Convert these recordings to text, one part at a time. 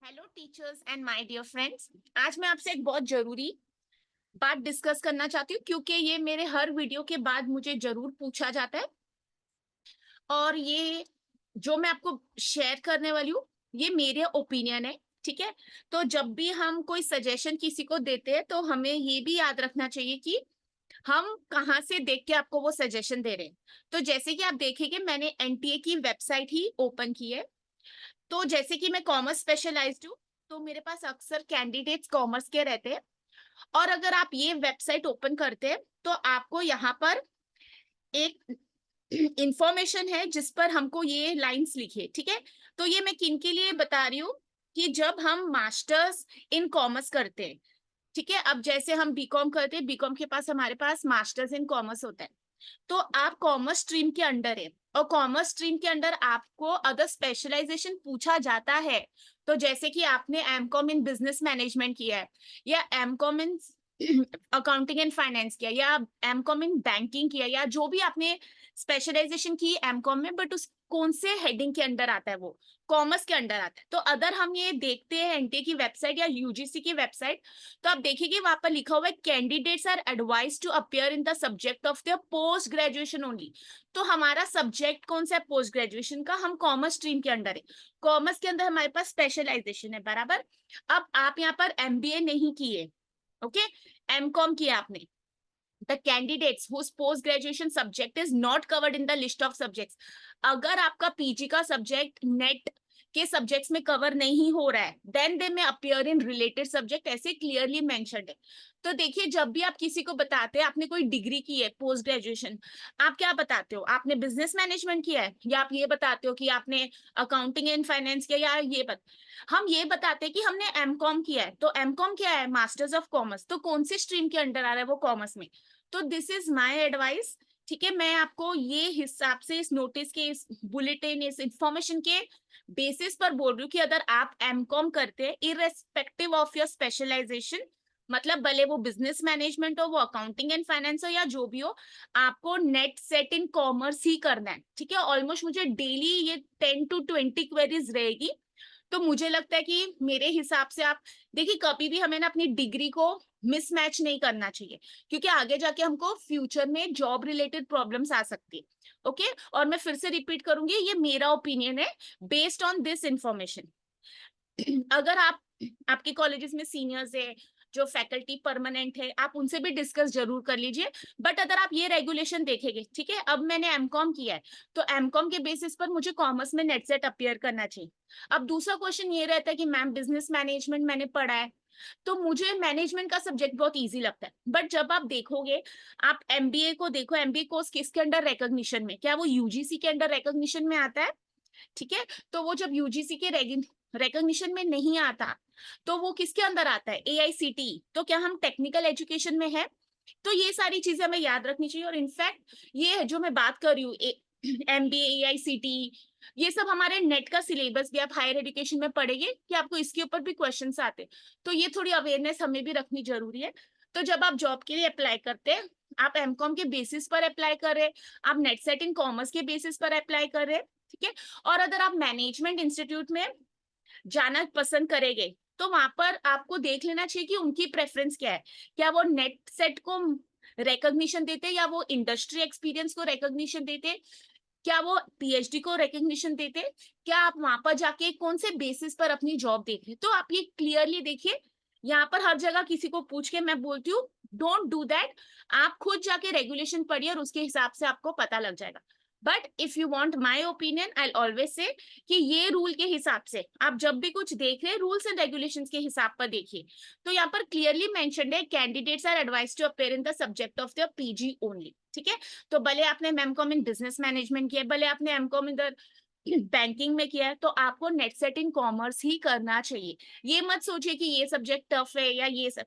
Hello teachers and my dear friends. आज मैं आपसे एक बहुत जरूरी बात डिस्कस करना चाहती हूँ क्योंकि ये मेरे हर वीडियो के बाद मुझे जरूर पूछा जाता है। और ये जो मैं आपको शेयर करने वाली हूँ ये मेरे ओपिनियन है। ठीक है। तो जब भी हम कोई सजेशन किसी को देते हैं तो हमें ये भी याद रखना चाहिए कि हम कहाँ से देख के आपको वो सजेशन दे रहे हैं। तो जैसे कि आप देखेंगे मैंने एनटीए की वेबसाइट ही ओपन की है। तो जैसे कि मैं कॉमर्स स्पेशलाइज्ड हूँ तो मेरे पास अक्सर कैंडिडेट्स कॉमर्स के रहते हैं। और अगर आप ये वेबसाइट ओपन करते हैं तो आपको यहाँ पर एक इंफॉर्मेशन है जिस पर हमको ये लाइंस लिखी है। ठीक है। तो ये मैं किन के लिए बता रही हूँ कि जब हम मास्टर्स इन कॉमर्स करते हैं। ठीक है। अब जैसे हम बीकॉम करते हैं, बीकॉम के पास हमारे पास मास्टर्स इन कॉमर्स होता है। तो आप कॉमर्स स्ट्रीम के अंडर है और कॉमर्स स्ट्रीम के अंदर आपको अगर स्पेशलाइजेशन पूछा जाता है तो जैसे कि आपने एमकॉम इन बिजनेस मैनेजमेंट किया है या MCom in accounting and finance किया या एमकॉम इन बैंकिंग किया या जो भी आपने स्पेशलाइजेशन की एमकॉम में, बट उस कौन से हेडिंग के अंडर आता है वो कॉमर्स के अंडर आता है। तो अगर हम ये देखते हैं एनटीए की वेबसाइट या यूजीसी की वेबसाइट तो आप देखिए वहां पर लिखा हुआ है candidates are advise to appear in the subject of their post graduation only. तो हमारा सब्जेक्ट कौन सा है पोस्ट ग्रेजुएशन का, हम कॉमर्स स्ट्रीम के अंडर है। कॉमर्स के अंदर हमारे पास स्पेशलाइजेशन है बराबर। अब आप यहाँ पर एमबीए नहीं किए, ओके, एमकॉम किया आपने। The candidates whose post graduation subject is not covered in the list of subjects. अगर आपका पीजी का सब्जेक्ट नेट के सब्जेक्ट्स में कवर नहीं हो रहा है then they may appear in related subject, ऐसे क्लियरली मेंशन्ड है। तो देखिए जब भी आप किसी को बताते हैं आपने कोई डिग्री की है पोस्ट ग्रेजुएशन, आप क्या बताते हो, आपने बिजनेस मैनेजमेंट किया है या आप ये बताते हो कि आपने अकाउंटिंग एंड फाइनेंस किया या हम ये बताते हैं कि हमने एमकॉम किया है। तो एमकॉम क्या है, मास्टर्स ऑफ कॉमर्स। तो कौन सी स्ट्रीम के अंडर आ रहा है वो, कॉमर्स में। तो दिस इज माय एडवाइस। ठीक है। मैं आपको ये हिसाब से इस नोटिस के, इस बुलेटिन, इस इंफॉर्मेशन के बेसिस पर बोल रही हूँ कि अगर आप एमकॉम करते हैं इररेस्पेक्टिव ऑफ योर स्पेशलाइजेशन, मतलब भले वो बिजनेस मैनेजमेंट हो, वो अकाउंटिंग एंड फाइनेंस हो या जो भी हो, आपको नेट सेट इन कॉमर्स ही करना है। ठीक है। ऑलमोस्ट मुझे डेली ये 10 to 20 क्वेरीज रहेगी। तो मुझे लगता है कि मेरे हिसाब से आप देखिए कभी भी हमें ना अपनी डिग्री को मिसमैच नहीं करना चाहिए क्योंकि आगे जाके हमको फ्यूचर में जॉब रिलेटेड प्रॉब्लम्स आ सकती है। ओके। और मैं फिर से रिपीट करूंगी ये मेरा ओपिनियन है बेस्ड ऑन दिस इंफॉर्मेशन। अगर आप आपके कॉलेजेस में सीनियर्स है, जो फैकल्टी परमानेंट है, आप उनसे भी डिस्कस जरूर कर लीजिए। बट अगर आप ये रेगुलेशन देखेंगे, ठीक है, अब मैंने एमकॉम किया है तो एमकॉम के बेसिस पर मुझे कॉमर्स में नेट सेट अपीयर करना चाहिए। अब दूसरा क्वेश्चन ये रहता है कि मैम बिजनेस मैनेजमेंट मैंने पढ़ा है तो मुझे मैनेजमेंट का सब्जेक्ट बहुत इजी लगता है। बट जब आप देखोगे, आप एमबीए को देखो, एमबीए कोर्स किसके अंडर रिकॉग्निशन में, क्या वो यूजीसी के अंडर रिकॉग्निशन में आता है? ठीक है। तो वो जब यूजीसी के रिकॉग्निशन में नहीं आता तो वो किसके अंदर आता है, एआईसीटी। तो क्या हम टेक्निकल एजुकेशन में है? तो ये सारी चीजें हमें याद रखनी चाहिए। और इनफैक्ट ये जो मैं बात कर रही हूँ एमबीए, एआईसीटी, ये सब हमारे नेट का सिलेबस भी आप हायर एजुकेशन में पढ़ेंगे कि आपको इसके ऊपर भी क्वेश्चंस आते। तो ये थोड़ी अवेयरनेस हमें भी रखनी जरूरी है। तो जब आप जॉब के लिए अप्लाई करते हैं, आप एमकॉम के बेसिस पर अप्लाई कर रहे हैं, आप नेट सेट इन कॉमर्स के बेसिस पर अप्लाई कर रहे हैं। ठीक है। और अगर आप मैनेजमेंट इंस्टीट्यूट में जाना पसंद करेंगे तो वहां पर आपको देख लेना चाहिए कि उनकी प्रेफरेंस क्या है। क्या वो नेट सेट को रिकॉग्निशन देते या वो इंडस्ट्री एक्सपीरियंस को रिकॉग्निशन देते, क्या वो पीएचडी को रिकॉग्निशन देते, क्या आप वहां पर जाके कौन से बेसिस पर अपनी जॉब देख रहे। तो आप ये क्लियरली देखिए। यहाँ पर हर जगह किसी को पूछ के मैं बोलती हूँ डोंट डू दैट। आप खुद जाके रेगुलेशन पढ़िए और उसके हिसाब से आपको पता लग जाएगा। But if you want my opinion I always say कि ये रूल के हिसाब से आप जब भी कुछ देख रहे हैं रूल्स एंड रेगुलेशंस के हिसाब पर देखिए। तो यहाँ पर क्लियरली मेंशन्ड है candidates are advise to appear in the subject of their PG only. ठीक है। तो भले आपने एमकॉम इन बिजनेस मैनेजमेंट किया, भले आपने एमकॉम इन बैंकिंग में किया है, तो आपको नेट सेट इन कॉमर्स ही करना चाहिए। ये मत सोचिए कि ये सब्जेक्ट टफ है या ये सब।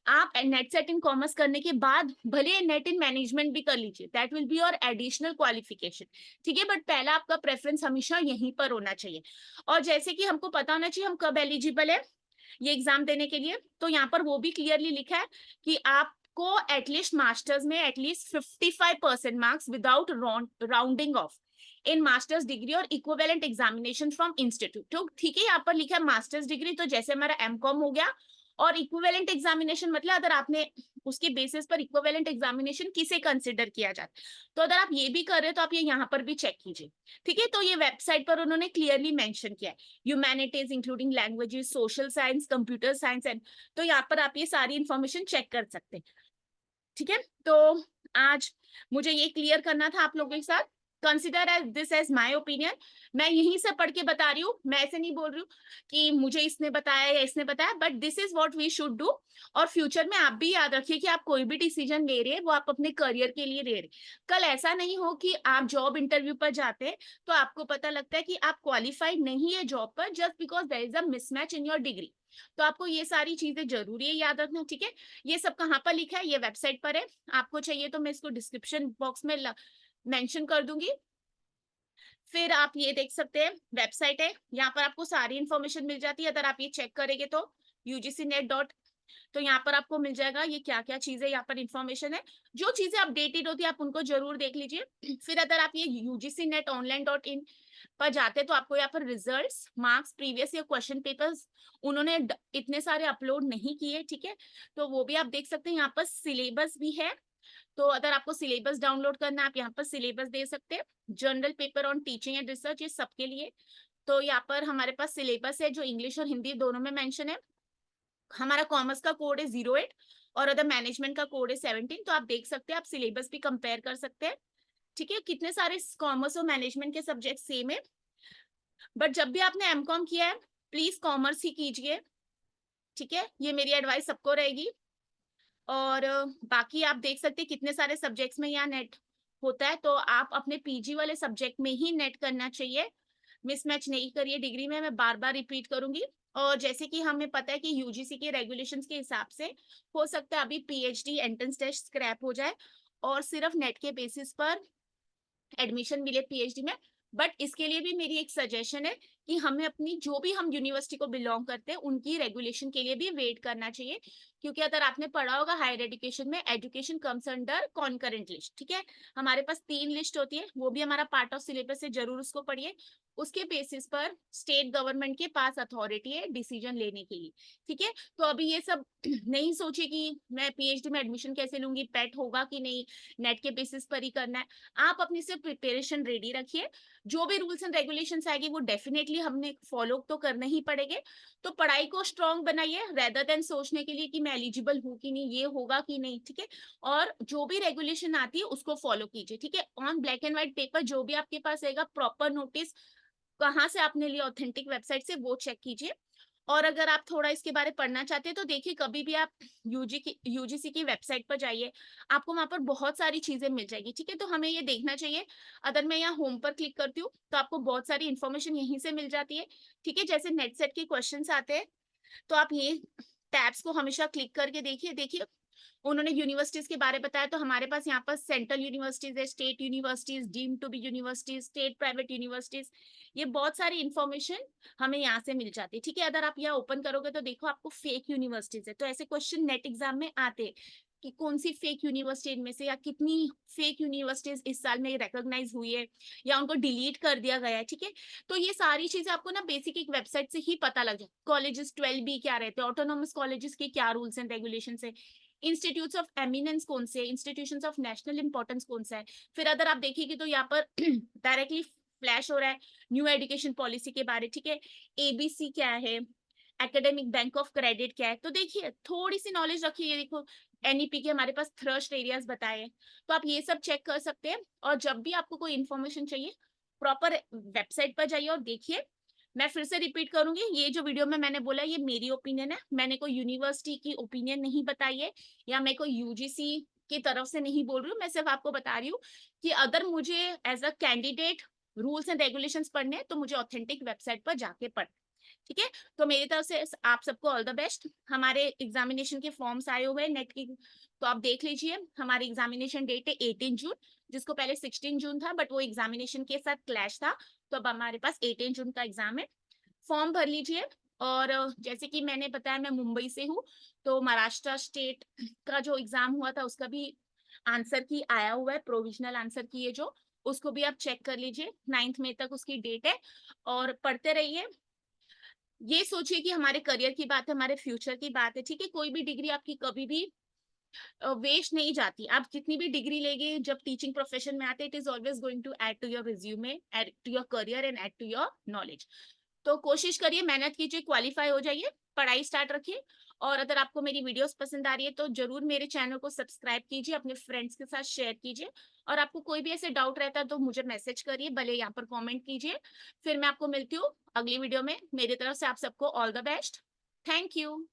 आप नेट सेट इन कॉमर्स करने के बाद भले नेट इन मैनेजमेंट भी कर लीजिए, that will be your additional qualification. ठीक है। बट पहला आपका प्रेफरेंस हमेशा यहीं पर होना चाहिए। और जैसे कि हमको पता होना चाहिए हम कब एलिजिबल है ये एग्जाम देने के लिए, तो यहाँ पर वो भी क्लियरली लिखा है कि आपको एटलीस्ट मास्टर्स में at least 55% marks without rounding off, in masters degree और इक्विवेलेंट एग्जामिनेशन फ्रॉम इंस्टीट्यूट। तो ठीक है, यहाँ पर लिखा है मास्टर्स डिग्री, तो जैसे हमारा एमकॉम हो गया, और इक्विवेलेंट एग्जामिनेशन मतलब अगर आपने उसके बेसिस पर इक्विवेलेंट एग्जामिनेशन किसे कंसिडर किया जाता है, तो अगर आप ये भी कर रहे हो तो आप ये यहाँ पर भी चेक कीजिए। ठीक है, तो ये वेबसाइट पर उन्होंने क्लियरली मेंशन किया है humanities including languages, social science, computer science and, तो यहाँ पर आप ये सारी इंफॉर्मेशन चेक कर सकते हैं। ठीक है, तो आज मुझे ये क्लियर करना था आप लोगों के साथ। Consider as this as my opinion, मैं यहीं से पढ़ के बता रही हूँ, मैं ऐसे नहीं बोल रही हूँ कि मुझे इसने बताया या इसने बताया, but this is what we should do. और फ्यूचर में आप भी याद रखिए कि आप कोई भी डिसीजन ले रहे हैं वो आप अपने करियर के लिए ले रहे हैं। कल ऐसा नहीं हो कि आप जॉब इंटरव्यू पर जाते हैं तो आपको पता लगता है कि आप क्वालिफाइड नहीं है जॉब पर, just because there is a mismatch in your degree. तो आपको ये सारी चीजें जरूरी है याद रखना। ठीक है, ये सब कहाँ पर लिखा है, ये वेबसाइट पर है, आपको चाहिए तो मैं इसको डिस्क्रिप्शन बॉक्स में मेंशन कर दूंगी, फिर आप ये देख सकते हैं। वेबसाइट है, यहाँ पर आपको सारी इंफॉर्मेशन मिल जाती है। अगर आप ये चेक करेंगे तो ugcnet. तो यहाँ पर आपको मिल जाएगा ये क्या क्या चीजें यहाँ पर इंफॉर्मेशन है, जो चीजें अपडेटेड होती है आप उनको जरूर देख लीजिए। फिर अगर आप ये ugcnetonline.in पर जाते तो आपको यहाँ पर results, marks, previous year question papers उन्होंने इतने सारे अपलोड नहीं किए। ठीक है, तो वो भी आप देख सकते हैं। यहाँ पर सिलेबस भी है, तो अगर आपको सिलेबस डाउनलोड करना है आप यहाँ पर सिलेबस दे सकते हैं। General paper on teaching and research, ये सबके लिए। तो यहाँ पर हमारे पास सिलेबस है जो इंग्लिश और हिंदी दोनों में मेंशन है। हमारा कॉमर्स का कोड है 08 और अदर मैनेजमेंट का कोड है 17। तो आप देख सकते हैं, आप सिलेबस भी कंपेयर कर सकते हैं। ठीक है, कितने सारे कॉमर्स और मैनेजमेंट के सब्जेक्ट सेम है, बट जब भी आपने एमकॉम किया है प्लीज कॉमर्स ही कीजिए। ठीक है, ये मेरी एडवाइस सबको रहेगी। और बाकी आप देख सकते हैं कितने सारे सब्जेक्ट्स में यहाँ नेट होता है, तो आप अपने पीजी वाले सब्जेक्ट में ही नेट करना चाहिए, मिसमैच नहीं करिए डिग्री में, मैं बार बार रिपीट करूंगी। और जैसे कि हमें पता है कि यूजीसी के रेगुलेशंस के हिसाब से हो सकता है अभी पीएचडी एंट्रेंस टेस्ट स्क्रैप हो जाए और सिर्फ नेट के बेसिस पर एडमिशन मिले पीएचडी में। बट इसके लिए भी मेरी एक सजेशन है कि हमें अपनी जो भी हम यूनिवर्सिटी को बिलोंग करते हैं उनकी रेगुलेशन के लिए भी वेट करना चाहिए, क्योंकि अगर आपने पढ़ा होगा हायर एजुकेशन में education comes under concurrent list. ठीक है, हमारे पास 3 लिस्ट होती है, वो भी हमारा पार्ट ऑफ सिलेबस है, जरूर उसको पढ़िए। उसके बेसिस पर स्टेट गवर्नमेंट के पास अथॉरिटी है डिसीजन लेने के लिए। ठीक है, तो अभी ये सब नहीं सोचे कि मैं पीएचडी में एडमिशन कैसे लूंगी, पेट होगा कि नहीं, नेट के बेसिस पर ही करना है। आप अपनी से प्रिपरेशन रेडी रखिए, जो भी रूल्स एंड रेगुलेशंस आएगी वो डेफिनेटली हमने फॉलो तो करने ही पड़ेंगे। तो पढ़ाई को स्ट्रॉन्ग बनाइए रेदर देन सोचने के लिए कि मैं एलिजिबल हूँ कि नहीं, ये होगा कि नहीं। ठीक है, और जो भी रेगुलेशन आती है उसको फॉलो कीजिए। ठीक है, on black and white paper जो भी आपके पास रहेगा, प्रॉपर नोटिस कहाँ से आपने लिया, ऑथेंटिक वेबसाइट से, वो चेक कीजिए। और अगर आप थोड़ा इसके बारे में पढ़ना चाहते हैं तो देखिए कभी भी आप यूजीसी की वेबसाइट पर जाइए, आपको वहां पर बहुत सारी चीजें मिल जाएगी। ठीक है, तो हमें ये देखना चाहिए। अगर मैं यहाँ होम पर क्लिक करती हूँ तो आपको बहुत सारी इंफॉर्मेशन यहीं से मिल जाती है। ठीक है, जैसे नेट सेट के क्वेश्चंस आते हैं तो आप ये टैब्स को हमेशा क्लिक करके देखिए। देखिए उन्होंने यूनिवर्सिटीज के बारे में बताया, तो हमारे पास यहाँ पर सेंट्रल यूनिवर्सिटीज है, state universities, deemed to be universities, state private universities, ये बहुत सारी इंफॉर्मेशन हमें यहाँ से मिल जाती है। ठीक है, अगर आप यहाँ ओपन करोगे तो देखो आपको फेक यूनिवर्सिटीज है, तो ऐसे क्वेश्चन नेट एग्जाम में आते हैं कि कौन सी फेक यूनिवर्सिटी इनमें से, या कितनी फेक यूनिवर्सिटीज इस साल में रिकॉग्नाइज हुई है या उनको डिलीट कर दिया गया है। ठीक है, तो ये सारी चीजें आपको ना बेसिक एक वेबसाइट से ही पता लग जाए। कॉलेजेस 12B क्या रहते हैं, ऑटोनॉमस कॉलेजेस के क्या रूल्स एंड रेगुलेशन है, इंस्टीट्यूट्स ऑफ एमिनेंस कौन से, इंस्टीट्यूशंस ऑफ नेशनल इंपॉर्टेंस कौन सा है। फिर अगर आप देखिए तो यहाँ पर डायरेक्टली फ्लैश हो रहा है न्यू एजुकेशन पॉलिसी के बारे। ठीक है, एबीसी क्या है, एकेडमिक बैंक ऑफ क्रेडिट क्या है, तो देखिए थोड़ी सी नॉलेज रखिए। देखो एनईपी के हमारे पास थ्रस्ट एरियाज बताए, तो आप ये सब चेक कर सकते हैं। और जब भी आपको कोई इन्फॉर्मेशन चाहिए प्रॉपर वेबसाइट पर जाइए और देखिए। मैं फिर से रिपीट करूंगी, ये जो वीडियो में मैंने बोला ये मेरी ओपिनियन है, मैंने कोई यूनिवर्सिटी की ओपिनियन नहीं बताई है, या मैं कोई यूजीसी की तरफ से नहीं बोल रही हूँ। मैं सिर्फ आपको बता रही हूँ कि अगर मुझे as a candidate rules and regulations पढ़ने हैं तो मुझे ऑथेंटिक वेबसाइट पर जाके पढ़। ठीक है, तो मेरी तरफ से आप सबको ऑल द बेस्ट। हमारे एग्जामिनेशन के फॉर्म्स आए हुए हैं नेट की, तो आप देख लीजिए। हमारी एग्जामिनेशन डेट है 18 जून, जिसको पहले 16 जून था, बट वो एग्जामिनेशन के साथ क्लैश था, तो अब हमारे पास 18 जून का एग्जाम है। फॉर्म भर लीजिए। और जैसे कि मैंने बताया मैं मुंबई से हूँ, तो महाराष्ट्र स्टेट का जो एग्जाम हुआ था उसका भी आंसर की आया हुआ है, प्रोविजनल आंसर की है जो, उसको भी आप चेक कर लीजिए, 9th मई तक उसकी डेट है, और पढ़ते रहिए। ये सोचिए कि हमारे करियर की बात है, हमारे फ्यूचर की बात है, ठीक है? कोई भी डिग्री आपकी कभी भी वेस्ट नहीं जाती। आप जितनी भी डिग्री लेंगे जब टीचिंग प्रोफेशन में आते, it is always going to add to your resume, add to your career and add to your knowledge. तो कोशिश करिए, मेहनत कीजिए, क्वालिफाई हो जाइए, पढ़ाई स्टार्ट रखिए। और अगर आपको मेरी वीडियोस पसंद आ रही है तो जरूर मेरे चैनल को सब्सक्राइब कीजिए, अपने फ्रेंड्स के साथ शेयर कीजिए। और आपको कोई भी ऐसे डाउट रहता है तो मुझे मैसेज करिए, भले यहाँ पर कमेंट कीजिए। फिर मैं आपको मिलती हूँ अगली वीडियो में। मेरी तरफ से आप सबको all the best. Thank you.